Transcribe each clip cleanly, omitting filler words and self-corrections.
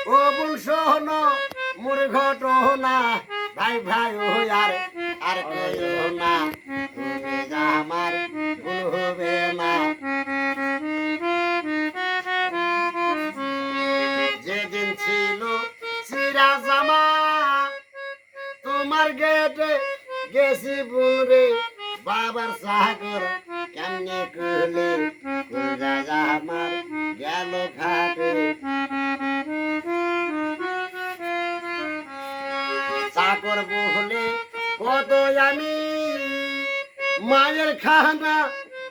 ও বোন শোনো মোর ঘটনা ভাই ভাই ও আর কইও না তুমি যা আমার ভুল হবে না যেদিন ছিল চিরা জামা তোমার গেটে গেছি বোন রে বাবার চাকর কেমনে কইলে কইরা আমার গেল ঘাটে চাকর বলে কত আমি মায়ের খানা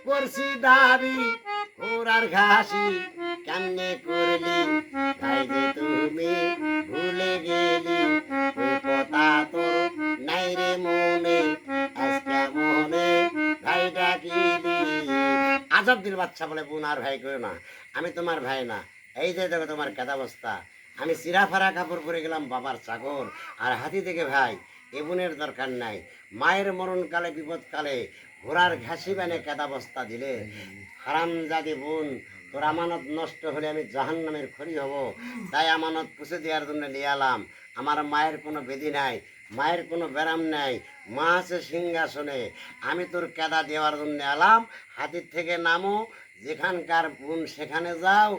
করছি দাবি ওরার ঘাসি কেমনে করলি তাই যে তুমি ভুলে গেলি ওই কথা তোর নাই রে মনে আজকে মনে ভাই ডাকিলি আজব দিল বাচ্চা বলে বোন আর ভাই করো না আমি তোমার ভাই না এই যে দেখো তোমার কাদাবস্থা আমি চিরাফারা কাপড় পরে গেলাম বাবার চাকর আর হাতি থেকে ভাই এ বোনের দরকার নাই মায়ের মরণকালে বিপদকালে ঘোড়ার ঘাসি বানে কাদাবস্থা দিলে হারামজাদি বোন তোর আমানত নষ্ট হলে আমি জাহান্নামের খড়ি হব তাই আমানত পুষে দেওয়ার জন্য নিয়ে এলাম আমার মায়ের কোনো বেদি নাই মায়ের কোনো ব্যারাম নাই মা আছে সিংহাসনে আমি তোর কেদা দেওয়ার জন্য এলাম হাতির থেকে নামো যেখানকার বোন সেখানে যাও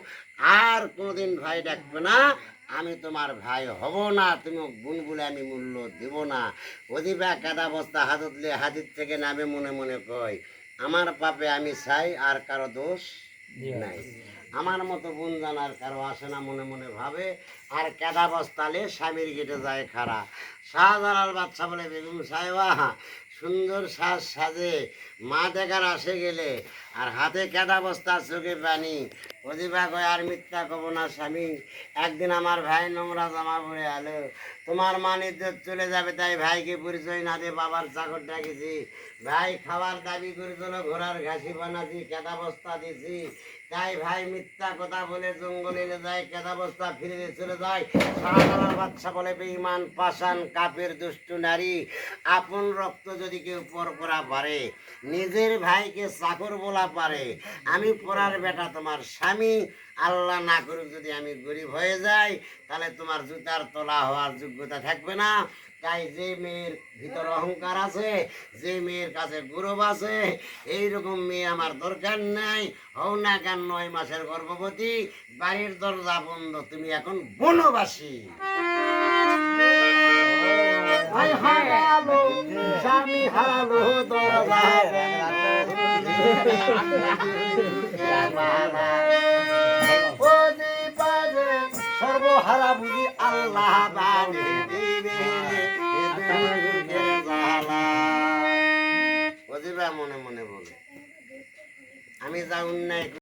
আর কোনোদিন ভাই ডাকবে না আমি তোমার ভাই হব না তুমি বোন বলে আমি মূল্য দেব না অধিবা কাদা বস্তা হাতলে হাতির থেকে নামে মনে মনে কয় আমার পাপে আমি চাই আর কারো দোষ নাই আমার মতো বোন জানার কারো আসে না মনে মনে ভাবে আর কেদা বস্তালে স্বামীর গেটে যায় খারা শাহজালাল বাচ্চা বলে বেগম সাহেবা সুন্দর সাজ সাজে মা দেখার আসে গেলে আর হাতে কেদা বস্তা চোখে পানি অধিবা কয় আর মিথ্যা কব না স্বামী একদিন আমার ভাই নোংরা জামা পরে আলো তোমার মানে চলে যাবে তাই ভাইকে পরিচয় না দিয়ে বাবার চাকর ডাকেছি ভাই খাবার দাবি করেছিল ঘোড়ার ঘাসি বানাছি কেদা বস্তা দিছি তাই ভাই মিথ্যা কথা বলে জঙ্গলে যায় কেদা বস্তা ফিরে চলে যায় সারার বাচ্চা বলে বেঈমান পাষাণ কাপের দুষ্টু নারী আপন রক্ত যদি কেউ পর করা পারে নিজের ভাইকে চাকর বলা পারে আমি পড়ার বেটা তোমার স্বামী আল্লাহ না করুক যদি আমি গরিব হয়ে যাই তাহলে তোমার জুতার তলা হওয়ার যোগ্যতা থাকবে না তাই যে মেয়ের ভিতর অহংকার আছে যে মেয়ের কাছে গৌরব আছে এইরকম মেয়ে আমার দরকার নাই হও না কেন 9 মাসের গর্ভবতী বাড়ির দরজা বন্ধ তুমি এখন বনবাসী স্বামী হারালো দরজা সর্বহারা বুঝি আল্লাহ মনে মনে বলে আমি যা উন্নয়